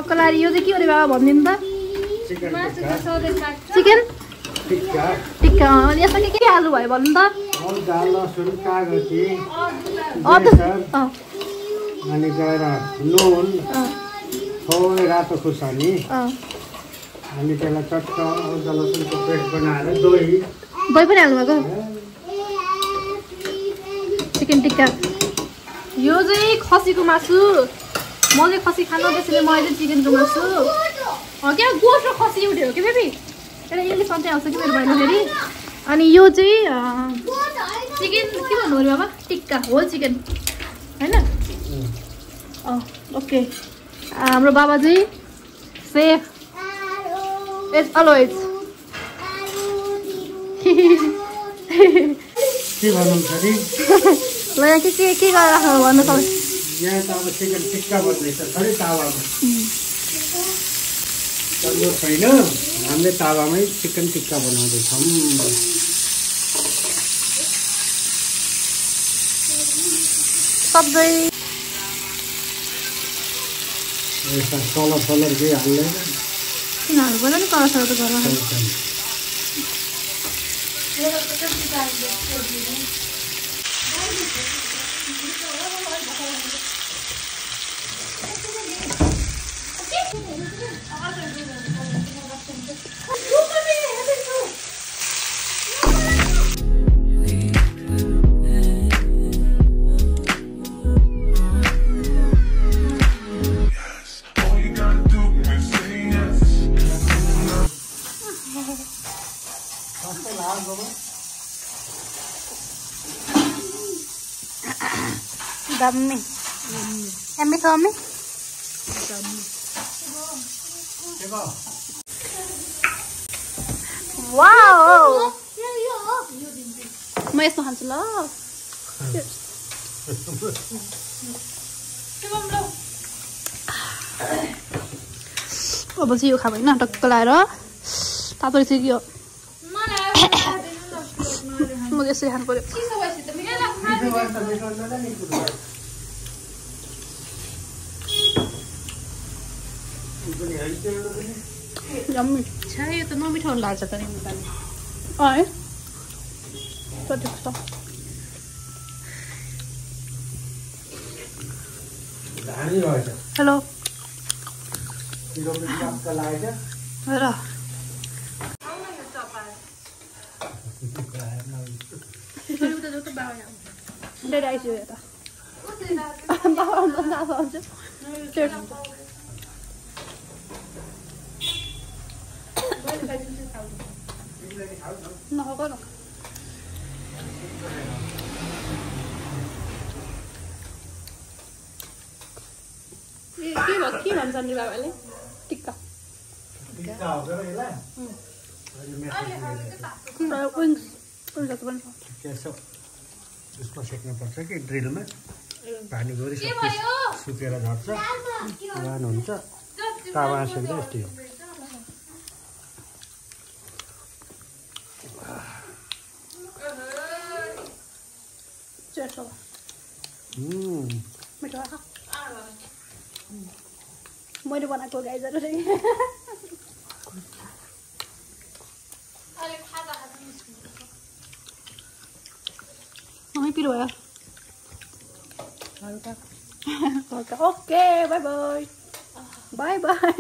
टक्क लारी यो चाहिँ के हो रे बाबा भनिदिनु त चिकन टिक्का अनि यसमा के हाल्नु भयो भन्नु त अनि गएर नुन थोरै रातो खुर्सानी अनि त्यसलाई चट्ट अदुवा लसुनको पेस्ट बनाएर दही पनि हाल्नुभएको चिकन टिक्का यो चाहिँ खसीको मासु म चाहिँ खसी खानु त्यसैले मैले चाहिँ चिकनको मासु क्या गोठ र खसी एउटै हो कि बेबी यसलाई इंग्लिश मात्रै आउँछ कि मेरो भाइले फेरि अनि यो चाहिँ चिकन के भन्नु अरे बाबा टिक्का होल चिकन हैन ओके हाम्रो बाबा चाहिँ सेफ एज अलवेज के भन्नु छ नि ल यहाँ के गरेर राख्नु भन्नु तपाईँ यहाँ त अब चिकन टिक्का बन्दैछ थोरै तावामा तन्नुर छैन हामीले तावामै चिकन टिक्का बनाउँदैछौँ सबै यस्ता कलर केही हाल्दैन किन हाल्नु नि कलर त घरमा Dami. Yummy Tommy. Wow. म यस्तो खान्छु ल अब चाहिँ यो खाऊ होइन टक्क लाएर तातो रहेछ कि यो म यसरी खानु पर्यो यम्मी छा यो त नमिठो लाग्छ त नि है हेलो डेढ आइसक्यो यता नखाऊ न के भन्छन् नि बाबाले टिक्का यसमा सेक्नुपर्छ कि ड्रिलमा पानी गरी सुकेर झर्छ पुरानो हुन्छ तावा सेक्दा यस्तै हो मैले बनाएको गाइजहरू मम्मी पिरो भयो हल्का okay by by by by